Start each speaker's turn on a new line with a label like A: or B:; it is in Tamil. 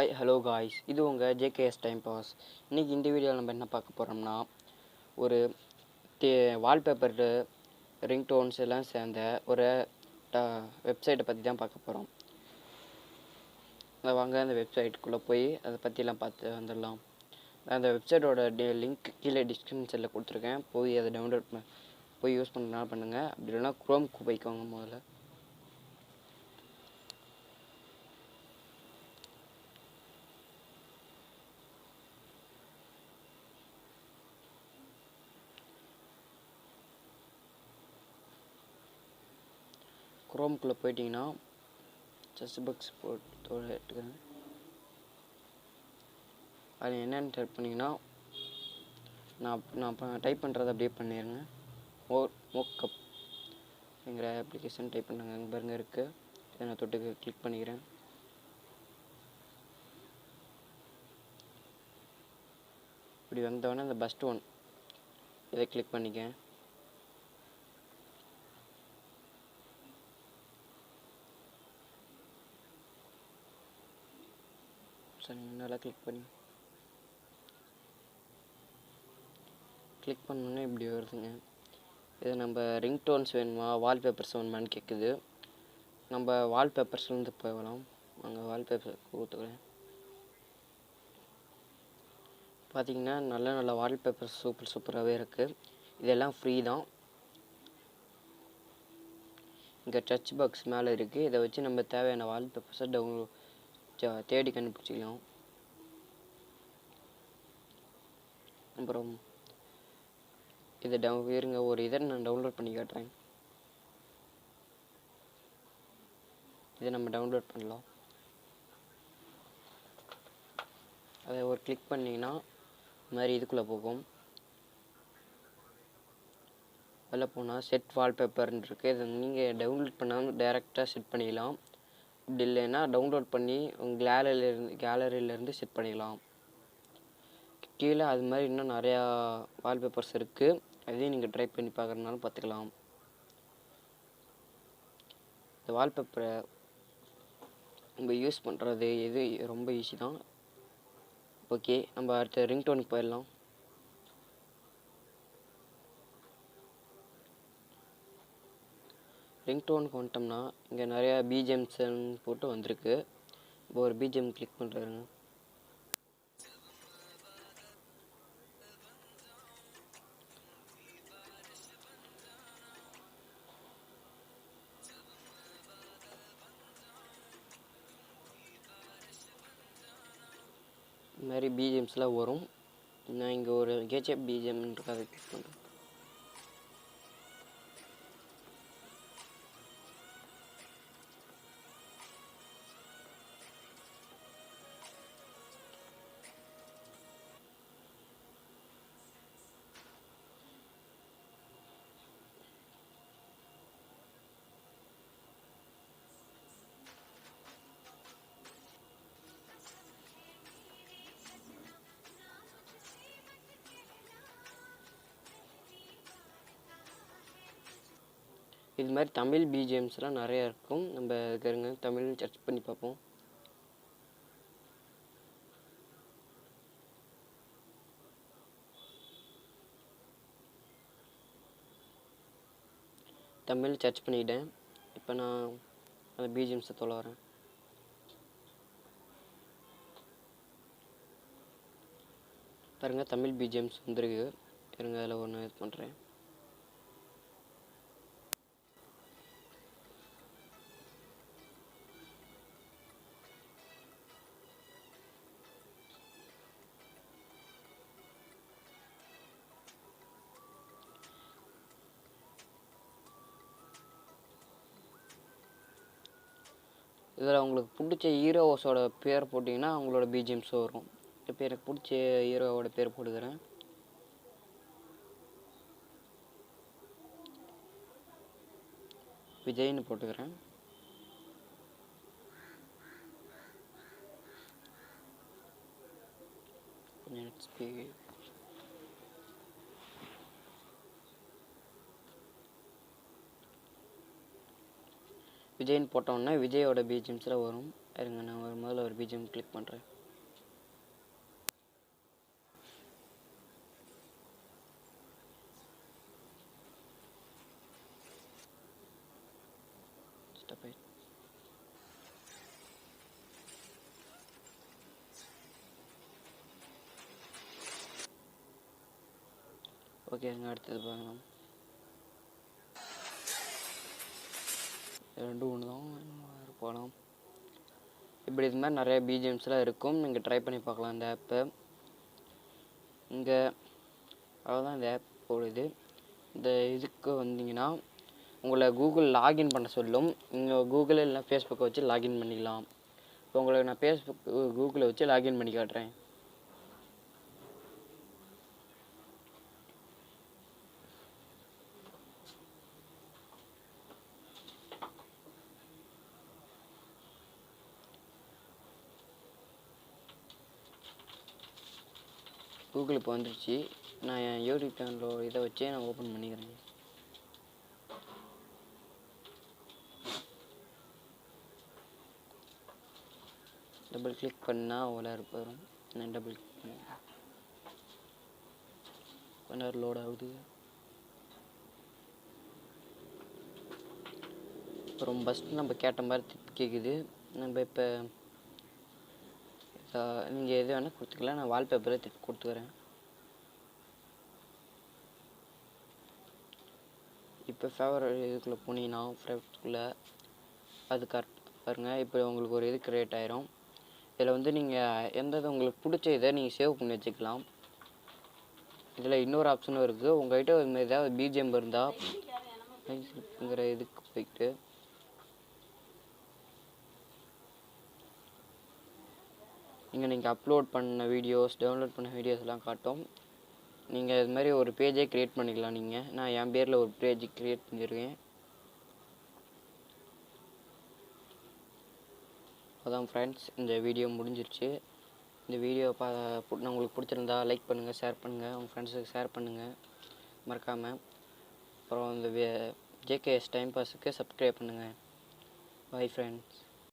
A: ஹாய் ஹலோ காய்ஸ், இது உங்கள் ஜேகேஎஸ் டைம் பாஸ். இன்றைக்கி இந்த வீடியோவில் நம்ம என்ன பார்க்க போகிறோம்னா, ஒரு வால்பேப்பர் ரிங்டோன்ஸ் எல்லாம் சேர்ந்த ஒரு வெப்சைட்டை பற்றி தான் பார்க்க போகிறோம். வாங்க அந்த வெப்சைட்டுக்குள்ளே போய் அதை பற்றிலாம் பார்த்து வந்துடலாம். அந்த வெப்சைட்டோட லிங்க் கீழே டிஸ்கிரிப்ஷனில் கொடுத்துருக்கேன். போய் அதை டவுன்லோட் போய் யூஸ் பண்ணுறதுனால பண்ணுங்கள். அப்படி இல்லைனா குரோம்க்கு போய்க்கோங்க. முதல்ல குரோம்குள்ளே போயிட்டிங்கன்னா சர்ச் பாக்ஸ் போட்டு எடுத்துக்கிறேன். அது என்னென்னு டைப் பண்ணிங்கன்னா நான் டைப் பண்ணுறது அப்படியே பண்ணிடுங்க. மோக்கப் என்கிற அப்ளிகேஷன் டைப் பண்ணுங்க. அங்கே பாருங்க இருக்குது. இதை நான் தொட்டு கிளிக் பண்ணிக்கிறேன். இப்படி வந்தோடனே அந்த ஃபஸ்ட் ஒன் இதை கிளிக் பண்ணிக்கேன். சரி, நல்லா கிளிக் பண்ணோன்னே இப்படி வருதுங்க. இது நம்ம ரிங்டோன்ஸ் வேணுமா வால்பேப்பர்ஸ் வேணுமான்னு கேட்குது. நம்ம வால்பேப்பர்ஸ்லேருந்து போகலாம். அங்கே வால்பேப்பர் கொடுத்துக்கிறேன். பார்த்திங்கன்னா நல்ல வால்பேப்பர்ஸ் சூப்பராகவே இருக்குது. இதெல்லாம் ஃப்ரீ தான். இங்கே டச் பாக்ஸ் மேலே இருக்குது. இதை வச்சு நம்ம தேவையான வால்பேப்பர்ஸை தேடி கண்டுபிடிச்சிக்கலாம். அப்புறம் இதை இருங்க, ஒரு இதை நான் டவுன்லோட் பண்ணி காட்டுறேன். இதை நம்ம டவுன்லோட் பண்ணலாம். அதை ஒரு கிளிக் பண்ணிங்கன்னா இந்த மாதிரி இதுக்குள்ளே போகும். அதில் போனால் செட் வால்பேப்பர்னு இருக்குது. இதை நீங்கள் டவுன்லோட் பண்ணாமல் டைரெக்டாக செட் பண்ணிக்கலாம். இப்படி இல்லைன்னா டவுன்லோட் பண்ணி உங்கள் கேலரியிலேருந்து செட் பண்ணிக்கலாம். கீழே அது மாதிரி இன்னும் நிறையா வால்பேப்பர்ஸ் இருக்குது. அதையும் நீங்கள் ட்ரை பண்ணி பார்க்குறதுனாலும் பார்த்துக்கலாம். இந்த வால்பேப்பரை நம்ம யூஸ் பண்ணுறது ரொம்ப ஈஸி தான். ஓகே, நம்ம அடுத்த ரிங்டோனுக்கு போயிடலாம். ரிங்டோனுக்கு வந்துட்டோம்னா இங்கே நிறையா பிஜிஎம்ஸ்ன்னு போட்டு வந்திருக்கு. இப்போ ஒரு பிஜிஎம் கிளிக் பண்ணுறதுங்க. இந்த மாதிரி பிஜிஎம்ஸ்லாம் வரும். நான் இங்கே ஒரு கேச்சப் பிஜிஎம்ன்றதை கிளிக் பண்ணுறேன். இது மாதிரி தமிழ் பிஜிஎம்ஸ்லாம் நிறையா இருக்கும். நம்ம இருங்க தமிழ் சர்ச் பண்ணி பார்ப்போம். தமிழ் சர்ச் பண்ணிக்கிட்டேன். இப்போ நான் அந்த பிஜிஎம்ஸை வரேன். பாருங்கள், தமிழ் பிஜிஎம்ஸ் வந்துருக்கு. இருங்க, அதில் ஒன்று இது பண்ணுறேன். இதில் உங்களுக்கு பிடிச்ச ஹீரோஸோட பேர் போட்டிங்கன்னா அவங்களோட பிஜிஎம்ஸ் வரும். இப்போ எனக்கு பிடிச்ச ஹீரோவோட பேர் போட்டுக்கிறேன். விஜய்னு போட்டுக்கிறேன். விஜய்னு போட்டோன்னா விஜயோட பிஜிஎம்ஸில் வரும். இருங்க, நான் முதல்ல ஒரு பிஜிஎம் கிளிக் பண்ணுறேன். ஓகேங்க, அடுத்தது பார்க்கலாம். ரெண்டும் ஒன்று தான் போகலாம். இப்படி இது மாதிரி நிறைய பிஜிஎம்ஸ்லாம் இருக்கும். நீங்கள் ட்ரை பண்ணி பார்க்கலாம் இந்த ஆப்பை. இங்கே அவ்வளோதான் இந்த ஆப் போடுது. இந்த இதுக்கு வந்தீங்கன்னா உங்களை கூகுள் லாகின் பண்ண சொல்லும். நீங்கள் கூகுள் இல்லை ஃபேஸ்புக்கை வச்சு லாகின் பண்ணிக்கலாம். இப்போ உங்களுக்கு நான் ஃபேஸ்புக் கூகுளை வச்சு லாகின் பண்ணி காட்டுறேன். கூகுள் இப்போ வந்துடுச்சு. நான் என் யூடியூப் சேனலோட இதை வச்சே நான் ஓப்பன் பண்ணிக்கிறேன். டபுள் கிளிக் பண்ணால் அவ்வளோ வரும். நான் டபுள் கிளிக் பண்ணேன், கொஞ்ச நேரம் லோட் ஆகுது. அப்புறம் ஃபஸ்ட்டு நம்ம கேட்ட மாதிரி கேட்குது. நம்ம இப்போ நீங்கள் எது வேணால் கொடுத்துக்கலாம். நான் வால்பேப்பரை திருப்பி கொடுத்துக்கிறேன். இப்போ ஃபேவரட் இதுக்குள்ளே போனீங்கன்னா ஃபேவரட்குள்ளே அது கரெக்ட் பாருங்கள். இப்போ உங்களுக்கு ஒரு இது க்ரியேட் ஆயிரும். இதில் வந்து நீங்கள் எந்த உங்களுக்கு பிடிச்ச இதை நீங்கள் சேவ் பண்ணி வச்சுக்கலாம். இதில் இன்னொரு ஆப்ஷனும் இருக்குது. உங்கள்கிட்ட ஏதாவது பிஜிஎம் இருந்தால் இதுக்கு போய்ட்டு நீங்கள் அப்லோட் பண்ண வீடியோஸ், டவுன்லோட் பண்ண வீடியோஸ்லாம் காட்டும். நீங்கள் இது மாதிரி ஒரு பேஜே க்ரியேட் பண்ணிக்கலாம். நான் என் பேரில் ஒரு பேஜ் க்ரியேட் பண்ணியிருக்கேன். அதான் ஃப்ரெண்ட்ஸ், இந்த வீடியோ முடிஞ்சிருச்சு. இந்த வீடியோ உங்களுக்கு பிடிச்சிருந்தா லைக் பண்ணுங்கள், ஷேர் பண்ணுங்கள், உங்கள் ஃப்ரெண்ட்ஸுக்கு ஷேர் பண்ணுங்கள் மறக்காமல். அப்புறம் இந்த ஜேகேஎஸ் டைம் பாஸுக்கு சப்ஸ்கிரைப் பண்ணுங்கள். Bye friends.